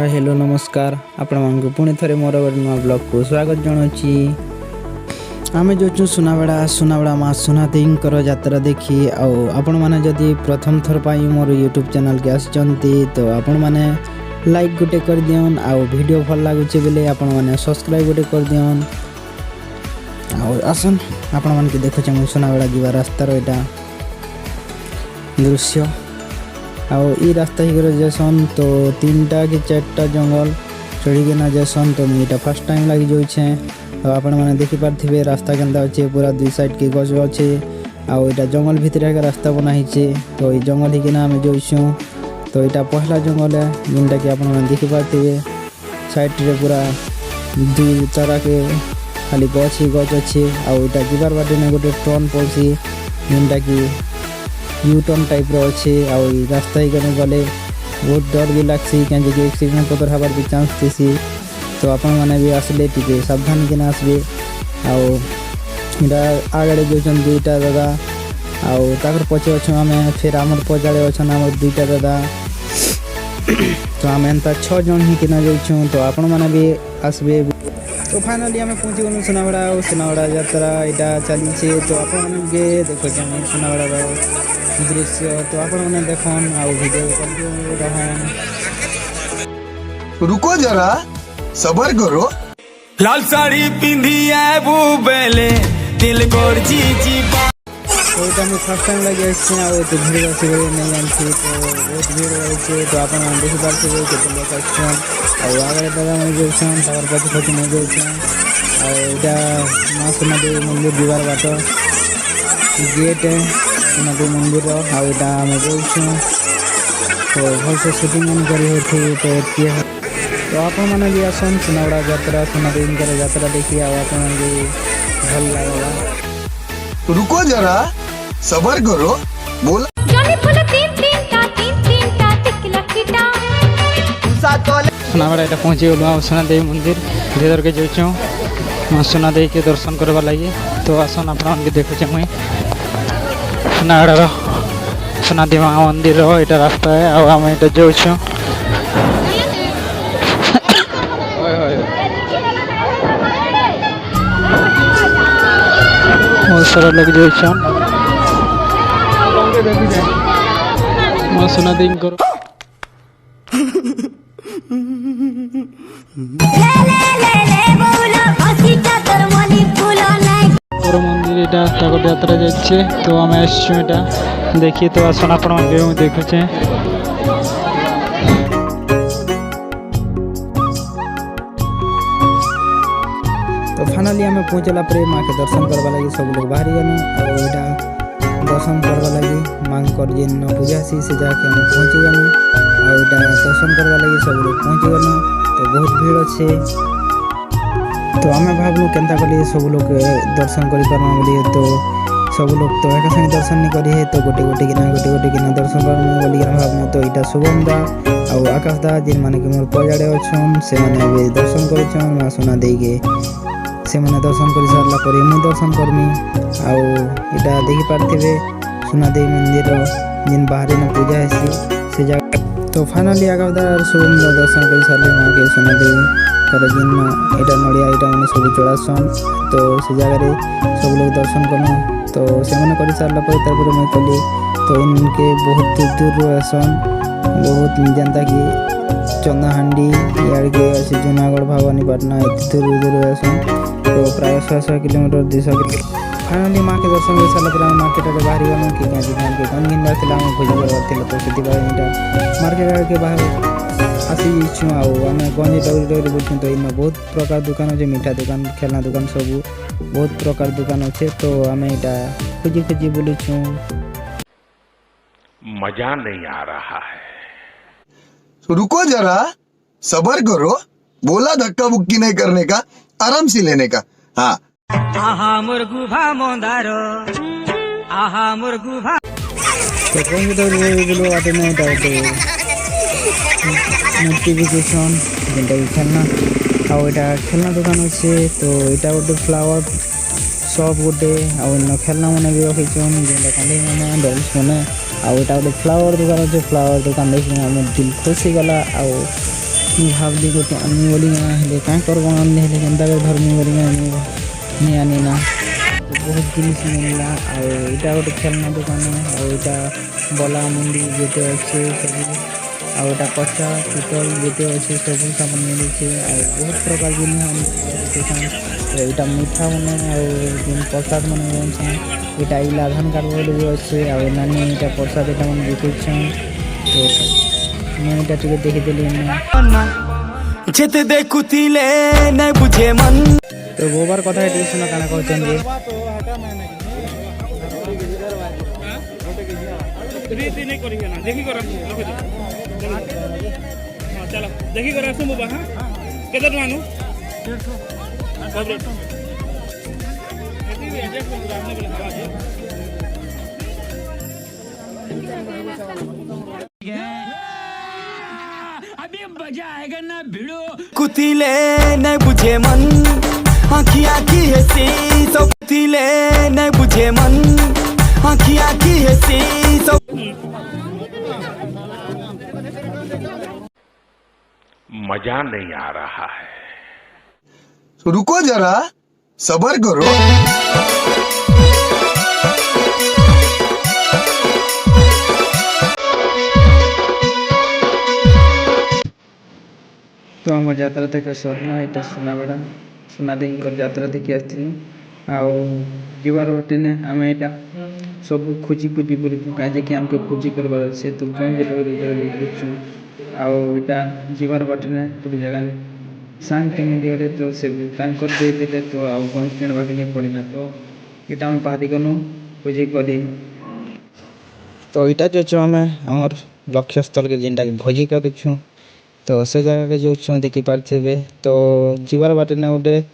Hi hello नमस्कार आपण मानक पुणी थे मोर गोटे नुआ ब्लॉग को स्वागत जनावि आम जो सुनाबेड़ा माँ सुना देकर यात्रा देखी आपण मैंने जदि प्रथम थर पर मोर यूट्यूब चैनल के आसचंती तो आपण मैंने लाइक गोटे कर दियन आउ वीडियो भल लगुचे बेले आपण मैंने सब्सक्राइब गोटे कर दियन आसन आपण मान के देखुचे मुझे सुनाबेड़ा जीवा रास्तार यहाँ दृश्य आउ ई रास्ता ही जैसन तो 3टा कि 4टा जंगल चढ़ीकिना जैसन तो मुझे फर्स्ट टाइम लगी जाऊे आपण मैंने देखिपारे रास्ता केन्ता अच्छे पूरा दुई साइड के गछ अच्छे आउ यहाँ जंगल भितर रास्ता बनाई तो ये जंगल हिकिना आम जाऊँ तो यहाँ पहला जंगल है जिनटा कि आपण मैंने देखिपारे साइड रे पूरा दुई तरह के खाली गछ ही गछ अच्छे आउ यहाँ जीवार बाटे में गोटे टर्न पड़ी जिनटा कि यू टर्न टाइप अच्छे आउ रास्ता ही गले बहुत डर भी लगसी कहीं एक्सीडेंट पतर हबार भी चांस थी तो आपण मैंने भी आसले टी सावधान किना आसबे आगे जो दुईटा दादा आउ पचे अच्छे आम फिर आम पचाड़े अच्छा आम दुईटा दादा तो आम एंता 6 जन ही किना जाऊँ तो आपण मैंने भी आसबे तो फाइनली आम पहुँची गलु सुनाबेड़ा यात्रा यहाँ चली तो आपण मैंने देखो सुनाबेड़ा दृश्य तो आप देखन आउ वीडियो रुको जरा सबर करो लाल साड़ी पिंधी आबू बेले दिल कोर जी तो इटा मैं फर्स्ट टाइम लगे तो भीड़ अच्छी नहीं जानती तो बहुत भीड़ रही तो आप देखी पार्थे केते लोग आगे दादा मैं जाऊँ तार पचे पचे मैं जाऊँ माँ सुना देवी मंदिर जीवार बाट गेट है सुनादेवी मंदिर आम जाऊँ तो भल से शूटिंग मन करी तो आप मैंने भी आसन सुनाबेड़ा यात्रा सुनादेवी यात्रा देखिए आप भल लगा रुको जरा सबर करो बोला सुनाबेड़ा यहाँ पहुँची गलु सुनादेवी मंदिर भीतर के जाऊँ माँ सुनादेवी के दर्शन करवा लगी तो आसन आप देखुचे मुई सुनाबेड़ा सुनादेवी माँ मंदिर यहाँ रास्ता है आम यहाँ जाऊँ बहुत सारा लोग जाऊँ माँ सुनादेवी करो मंदिर यहाँ गोटे यात्रा जाइए तो आम आसा देखिए तो आसन आप देखुचे तो फाइनली आम पहुँचला माँ के दर्शन करवा लगी सब लोग बाहरी गलु और दर्शन करवा लगी माँ जेन पूजा सी से जाके आम पहुँची गलु और दर्शन करवा लगी सब लोग पहुँची गलु तो बहुत भीड़ अच्छे तो आम भावलु केन्ता कले सब लोग दर्शन करें बोली तो सब लोग तो एक संगे दर्शन नहीं करी तो गोटे गोटे किना दर्शन करूँ बोली भावना तो यहाँ शुभम दा आउ आकाश दा जिन मैंने कि मोर पजाड़े अच्छन से मैंने दर्शन कर माँ सुना दे से मैंने दर्शन कर सारा पर मुझे दर्शन करमी आउ यहाँ देखिपारे सुनादेवी मंदिर जिन बाहर न पूजा है से जगह तो फाइनली आकाश दा शुभम दा दर्शन कर सारे माँ के सुनादेवी जिन यहाँ नड़िया यहाँ मैंने सब चढ़ासन तो से जगह सब लोग दर्शन करूँ तो से मैंने कर सारा पर मुझे कली तो इनके बहुत दूर दूर आसन बहुत जनता कि चंदाहांडी इड़ के अच्छे जूनागढ़ भवानीपाटना एत दूर दूर आसन तो प्राय 100 किलोमीटर 200 किलोमीटर फाइनली माँ के दर्शन कर सारा मार्केट आगे बाहरी गलु कि क्या कौन घिनबार थी भोजी करवार तो से मार्केट के बाहर आसी आम गंज डरी डरी बुलूँ तो इन बहुत प्रकार दुकान अच्छे मीठा दुकान खेलना दुकान सब बहुत प्रकार दुकान अच्छे तो आम यहाँ खोजी खोजी बुलूँ मजा नहीं आ रहा है रुको जरा सबर करो बोला धक्का बुक्की नहीं करने का आराम से लेने का हाँ आहा मुर्गू भा मोंदारो आहा मुर्गू भा तो गंज डरी बुलो आते नहीं नोटिफिकेशन जिनटा कि खेलना आउ यहाँ खेलना दुकान अच्छे तो यहाँ गोटे फ्लावर शॉप गोटे आउ खेलना मैंने भी रखी जेनटा कंधे मैंने डल्स मैंने आउ यहाँ गोटे फ्लावर दुकान अच्छे फ्लावर दुकान देखिए आम दिल खुश हो गला भावली गोटे आनी बोली हेले क्या करब आनी हेले केन्ता धर्मी बोली नहीं आनी ना बहुत जिनिस मिलला आईटा गोटे खेलना दुकान आईटा बला मुंडी जेते अच्छे सब आईटा कच्चा पितल जेते अच्छे सब सामान मिले बहुत प्रकार जिनिस यहाँ मीठा मैंने आन प्रसाद मैंने यहाँ इला आधार कार्ड बोले भी अच्छे नानी यहाँ प्रसाद यहाँ मैंने बिकुछन तो मुझे टे देखीदेली जेते देखुथिले नै बुझे मन तो बोबार कथा टे सुना काना कहते देखी कर आसु बाबा हां केते टका नु अभी मजा आएगा ना भिड़ो कुथिले नै बुझे मन आँखियाँ की हसी सब कुथिले नै बुझे मन आँखियाँ की हसी सब मजा नहीं आ रहा है। तो रुको जरा सबर करो। तो आम यात्रा तक सरना यहाँ सुनाबेड़ा सुना दे यात्रा देखी आसती आवार बाटे ने आम यहाँ सब खोजी खोजी कहीं कि आमको खोजी करवार अच्छे तो देखु आईटा जीवार बाटे ने पूरी जगह सांग मिलगले तो से देते तो कहीं किणवा नहीं पड़ना तो यहाँ आम बाहरी गलु खोजी करी तो यहाँ जो आम आम लक्ष्य स्थल के जेनटा भोजी कर छूँ तो से जगह के जो देखी पारे तो जीवार बाटे ने गोटे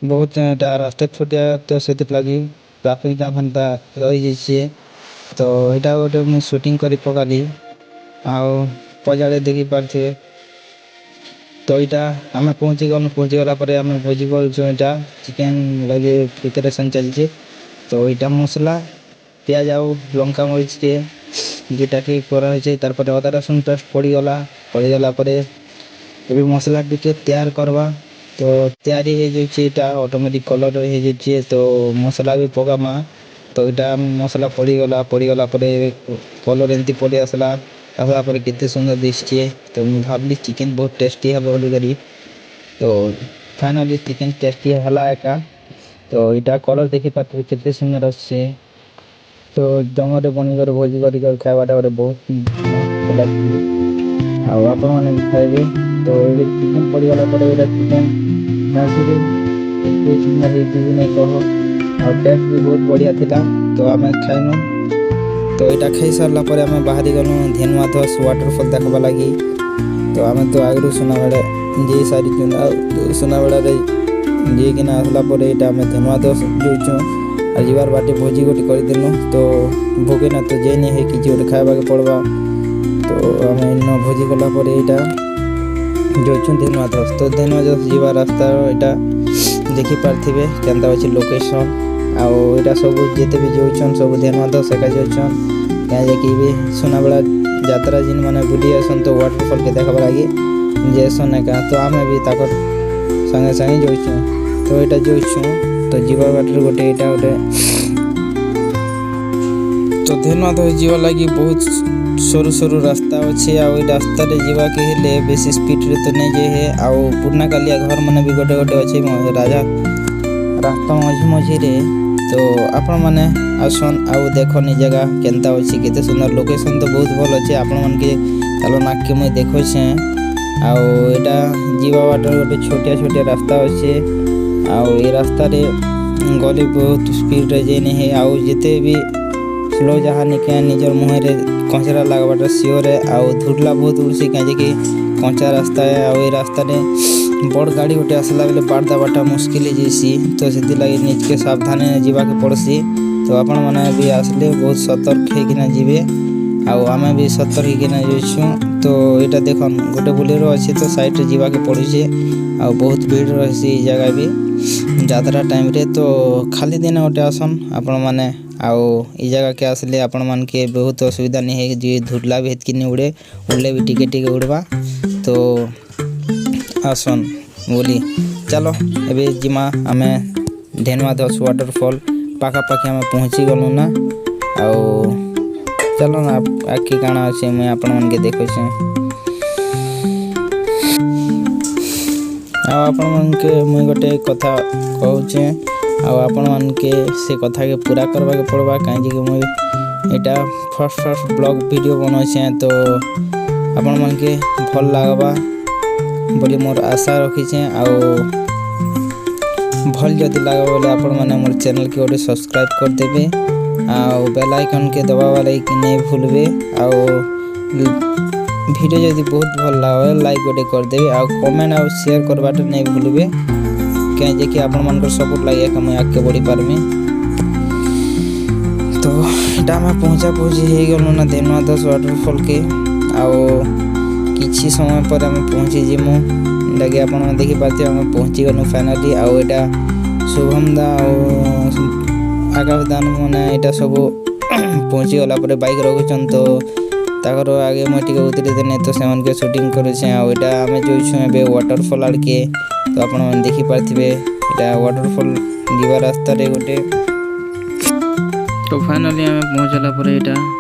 बहुत रास्ता छोटिया तो से लगी ट्राफिक जाम एंता रही जाइए तो यहाँ गोटे मुझे शूटिंग कर पकाली आजाड़े देखी पारे तो यहाँ आम पहुँचीगला आम भोजी कर चिकेन लगे प्रिपेरेसन चलती तो यहाँ मसला पियाज आउ लंका मरीच टे जेटा कि कराई तार अदा रसुन पेस्ट पड़गला ये मसला टी तैयार करवा तो तैयारी हो ऑटोमेटिक कलर हो तो मसला भी पकामा तो यहाँ मसला पड़गला कलर एमती पड़े आसला केते सुंदर दिखे तो मुझे भावली चिकेन बहुत टेस्टी हे बोली तो फाइनाली चिकेन टेस्टी है एका तो यहाँ कलर देखी पारे केते सुंदर आसे तो जमरे बनिकर भोजी कर खावाटा गोटे बहुत आप खाइबे तो चिकेन पड़गला चिकेन नहीं कह और टेस्ट भी बहुत बढ़िया थिला तो आम खाइनु तो यहाँ खाई सारा आम बाहरी गलु धेनुआधस वाटरफल देखा लगी तो आम तो आगु सुनाबेड़ा जी सारी सुनाबेड़ा जीकिना आसला यहाँ आम धेनुआधस जोचु और जीवार बाटे भोजी गोटे करदेलु तो भोगे ना तो जे नहीं है कि गोटे खावा के पड़वा तो आम इन भोजी गला यहाँ जोचु धेनुआधस तो धेनुआधस जीवा रास्ता यहाँ देखी पारे केन्ता अच्छे लोकेशन आईटा सब जिते भी जोचन सब धेनुआधस एका जोचन कहीं भी सुनाबेड़ा यात्रा जिन मैंने बुली आसन तो वाटरफल के देखा लगे जेसन एका तो आम भी ताकर संगे संगे जोचु तो यहाँ जोचु तो जीवा बाटर गोटे यहाँ गोटे तो धेनुआधस जीवा लगी बहुत सरू सरू रास्ता अच्छे रास्ता जीवा के हेले बेसी स्पीड रे तो नहीं जाए आउ पुरना कालिया घर मैंने भी गोटे गोटे अच्छे राजा रास्ता मझी मझी रे तो आपण मैंने आसन आउ देखन जगह केन्ता अच्छी केते सुंदर लोकेशन तो बहुत भल अच्छे आपण मन के चलो नाके मुझे देखोछे आईटा जीवा बाटर गोटे छोटिया छोटिया रास्ता अच्छे आई रास्ता रे गले बहुत स्पीड रे जे नहीं है आउ जिते भी स्लो जहाँ निके निजर मुँह रे कंचरा लगवाटा सियोर है आउ धुरला बहुत उड़सी कहीं कि कंचा रास्ता है आई रास्ता रे बड़ गाड़ी गोटे आसला बेले बाड़ देवाटा मुस्किल जैसी तो से लगे निज के सावधान जावाक पड़सी तो आपण मैंने भी आसले बहुत सतर्क होना जीवे आम भी सतर्क होना जाइछुँ तो यहाँ देखन गोटे बोलेरो अच्छे तो साइड रे जावाक पड़ुचे आ बहुत भीड़ रही जगह भी यात्रा टाइम रे तो खाली दिन गोटे आसन आपण मैंने आउ ई जगह के आसले आपण मान के बहुत असुविधा नहीं है जी धुरला भी हेतकी नहीं उड़े भी टिके टिके उड़वा तो आसन बोली चलो एबे जिमा आमे धेनुआधस वाटरफॉल पाखापाखि आमे पहुँची गलु ना आउ चलो ना आखि काଣା अच्छे मुझे आपण मन के देखो आपण मन के मुझे गोटे कथा कहूचे आपण मन के से कथा के पूरा करवा के पड़वा कहीं मुझे एटा फर्स्ट ब्लॉग वीडियो बनाचे तो आपण मन के भल लागबा बोली मोर आशा रखीचे आउ भल जदि लागबा बोले आपण माने मोर चैनल के गोटे सब्सक्राइब कर देबे आउ बेल आइकन के दबावा लाइक नहीं भूलबे आउ वीडियो जदि बहुत भल लागबा लाइक गोटे कर देबे आउ कमेंट आउ शेयर करबाटा नहीं भूलबे कहीं जे कि आपण मन को सपोर्ट लागे कि मैं आगे बढ़ी पारमी तो एटा में पहुँची हो गलु ना धेनुआधस वाटरफॉल के आउ किछि समय पर आम पहुँची जीमु लगे आप देखी पार्थे आम पहुँची गलु फाइनाली आउ एटा शुभम दा आकाश दान मैंने यहाँ सब पहुँची गला बाइक रखुचन तो ताकर आगे मुझे टे उतरी देने तो से शूटिंग करुचे आटा आम जो वाटरफॉल आड़ के तो आप देखी पारे यहाँ वाटरफॉल जीवा रास्ता गोटे तो फाइनाली आम पहुँचला पर यहाँ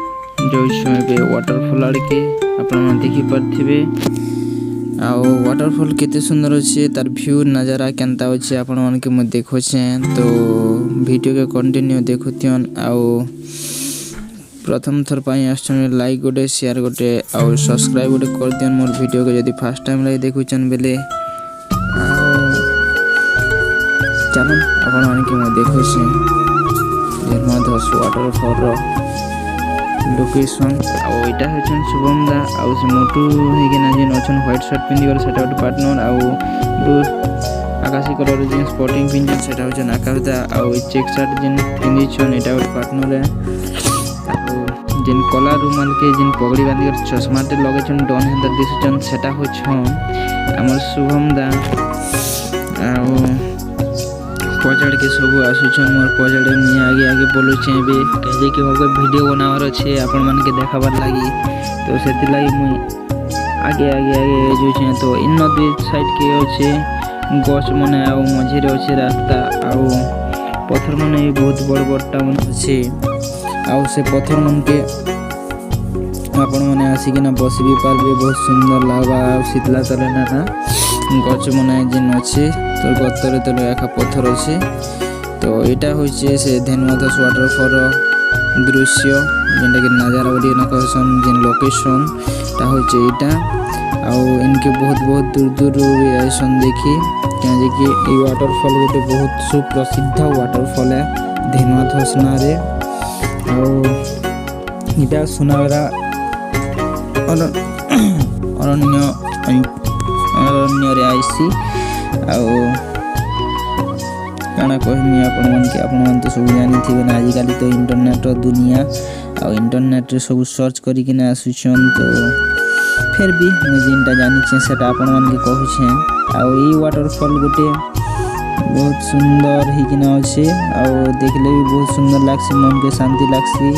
जो वाटरफॉल आड़ के आप देखी पारे आउ वाटरफॉल केते सुंदर अच्छे तार व्यू नजारा केनता अच्छे आपण मन के मैं देखुचे तो वीडियो के कंटिन्यू देखुथियन आउ प्रथम थर पाई आछन लाइक गोटे शेयर गोटे आउ सब्सक्राइब गोटे कर दियन मोर वीडियो के यदि फर्स्ट टाइम लाइक देखुचन बेले चलो आपण मन के मैं देखुचे धेनुआधस वाटरफॉल लोकेशन आईटा हूँ शुभम दा आउ से मोटू होना जेन अच्छा व्हाइट शर्ट पिंधि गल सेटा गोटे पार्टनर आउ ब्लू आकाशी कलर जेन स्पोर्टिंग पिंधन सेटा हूँ आकाश दा आउ चेक शर्ट जेन पिंधिछन एटा गोटे पार्टनर आउ जेन कला रुमाल के जेन पगड़ी बांधि कर चश्माटे लगेछन डन हेंदा दिसुचन सेटा होछन हमर शुभम दा आउ पजाड़ के सब आसुचन मोर पजाड़े मुझे आगे आगे बोलुचे कहे कि मोर वीडियो बनावार अच्छे आपण मन के देखाबार लगी तो से मुझे आगे आगे आगे जोचे तो इन दुई साइड के अच्छे गछ मैंने आउ मझे अच्छे रास्ता आउ पत्थर मैंने बहुत बड़ बड़टा मन अच्छे आउ से पत्थर मन के आपण मैंने आसिकिना बस भी पारे बहुत सुंदर लगवा आउ शीतला तले ना गच मैंने जेन अच्छे तो गतर तले एका पत्थर अच्छे तो यहाँ हूँ से धेनुआधस वाटरफॉल दृश्य जेनटा कि नजारा बोली कहसन जेन लोकेशन टा हूँ यहाँ आउ इनके बहुत बहुत दूर दूर भी आसन देखी कहीं कि ये वाटरफॉल गोटे बहुत सुप्रसिद्ध वाटरफॉल है धेनुआधस ना आउ सुनावेरा अरण्य आईसी आउ काना कहमी आपण तो सब जानी थे ना आजिकल तो इंटरनेट दुनिया आउ इंटरनेट सब सर्च करके आसुचन तो फिर भी मुझे जेनटा जानी सेटा आपण मन के कहूचे आउ ये वाटरफॉल गोटे बहुत सुंदर होना अच्छे आउ देखले भी बहुत सुंदर लगसी मन के शांति लगसी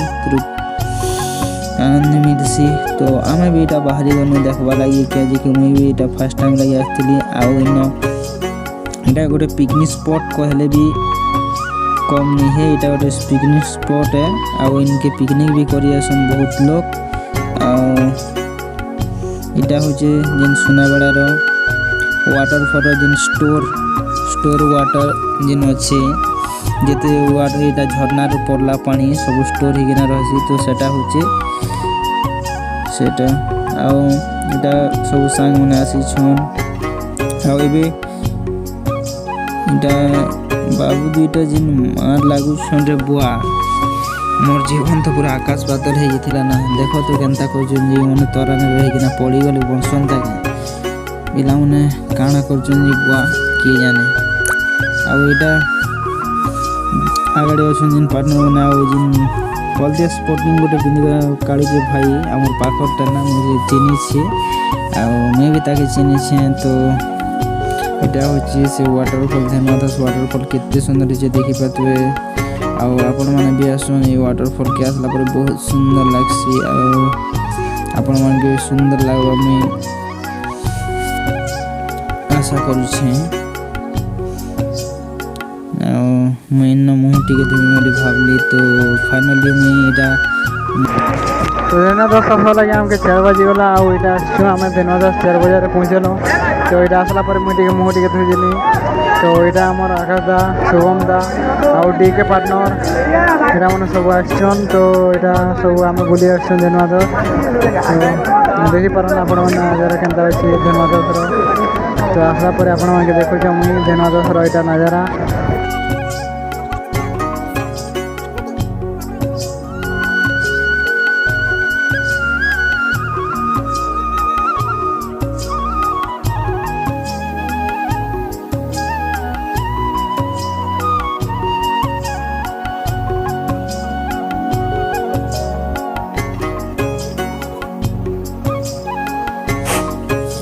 आनंद मिलसी तो आम भी यहाँ बाहरी गलु देखवा लगी क्या मुझे भी फर्स्ट टाइम लगी आसती आउ गोटे पिकनिक स्पॉट कहले भी कम नहीं है यहाँ गोटे पिकनिक स्पॉट है आउ इनके पिकनिक भी करी आसन बहुत लोग यहाँ हूँ जेन सुनाबेड़ार वाटरफॉल जेन स्टोर वाटर जेन अच्छे जिते वाटर यहाँ झरनार पड़ला पानी सब स्टोर होना रही तो सेटा हूँ सेटा आउ यहाँ सब सांग मैंने आसीछन आउ बाबू दुईटा जेन मार लागुछन रे बुआ मोर जीवन तो पूरा आकाश बादल हो जाता ना देख तो केनता कर मैंने तरान रहीकिना पड़गली बसंता पिला मैंने काଣା कर बुआ किए जाने आउ आगे अच्छा जेन पार्टनर मैंने आउ जेन हलदिया स्पोर्टिंग गोटे पिंधा काढ़ी भाई आम पाखरटा ना मुझे चिन्ही मैं भी ताके चिन्ही तो यहाँ हूँ से वाटरफॉल धेनुआधस वाटरफॉल केते सुंदर है देखी पारे आपण मैंने भी आसन ये वाटरफॉल के आसला पर बहुत सुंदर लगसी आपण मन के सुंदर लगवा मुझे आशा करुछे मुझे मुँह टिके देवी भावली तो फाइनाली मुझे तो देना 10 आसवा लगे आमके 4 बजे गला आम दिन 4 बजे पहुँचल तो यहाँ आसला मुझे मुँह टिके धोईदेली तो यहाँ आमर आकाश दा शुभम दा आउ डी के पार्टनर यहाँ मैंने सब आसन तो यहाँ सब आम बुली आसन धन्यवाद तो देखिपार आपण मैंने नजारा के धन्यवाद तो आसला आपण मैंने देखुच मुझे धन्यवाद यहाँ नजारा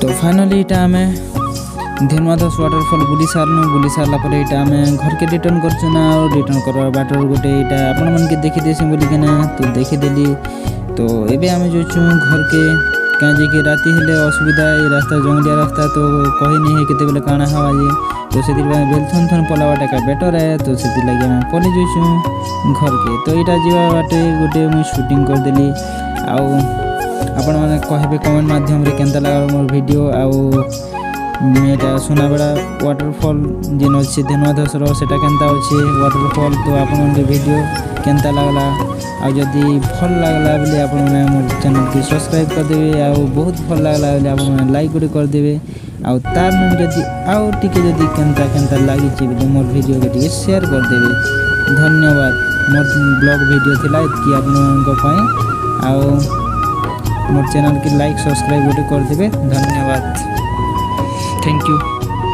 तो फाइनली इटा आम धेनुआदास वाटरफॉल बुली सारा पर इटा आम घर के रिटर्न करचुना और रिटर्न करवा बाटर गोटे इटा आपण मन के देखी देसी बोलिकिना तो देखीदेली तो एबे आम जोचु घर के कहीं जे राति हेले असुविधा ये रास्ता जंगलिया रास्ता तो कही नहीं है केते बेले काना हवा जे तो से बेलथन थन पलावाटा का बेटर है तो से लगे आम पले जोचु घर के तो इटा जीवा बाटे गोटे मुई शूटिंग कर देली आउ आपण मैंने कहे कमेंट माध्यम रे केनता लगा मोर वीडियो आउ एटा सुनाबेड़ा वाटरफॉल जेन अच्छे धेनुआदासर सेटा केनता अच्छे वाटरफॉल तो आपण वीडियो केनता लगला आ जदि भल लगला बोले आपण मैंने मोर चैनल के सब्सक्राइब कर देबे आ बहुत भल लगला बोले आपण मैंने लाइक गुडी कर देबे आ तार मन जदि आउ टिके जदि केनता लागि छि बोले मोर वीडियो के टिके शेयर कर देबे धन्यवाद मोर ब्लॉग वीडियो थिला कि आपण को पई आ मोर चैनल के लाइक सब्सक्राइब कर देवे धन्यवाद थैंक यू।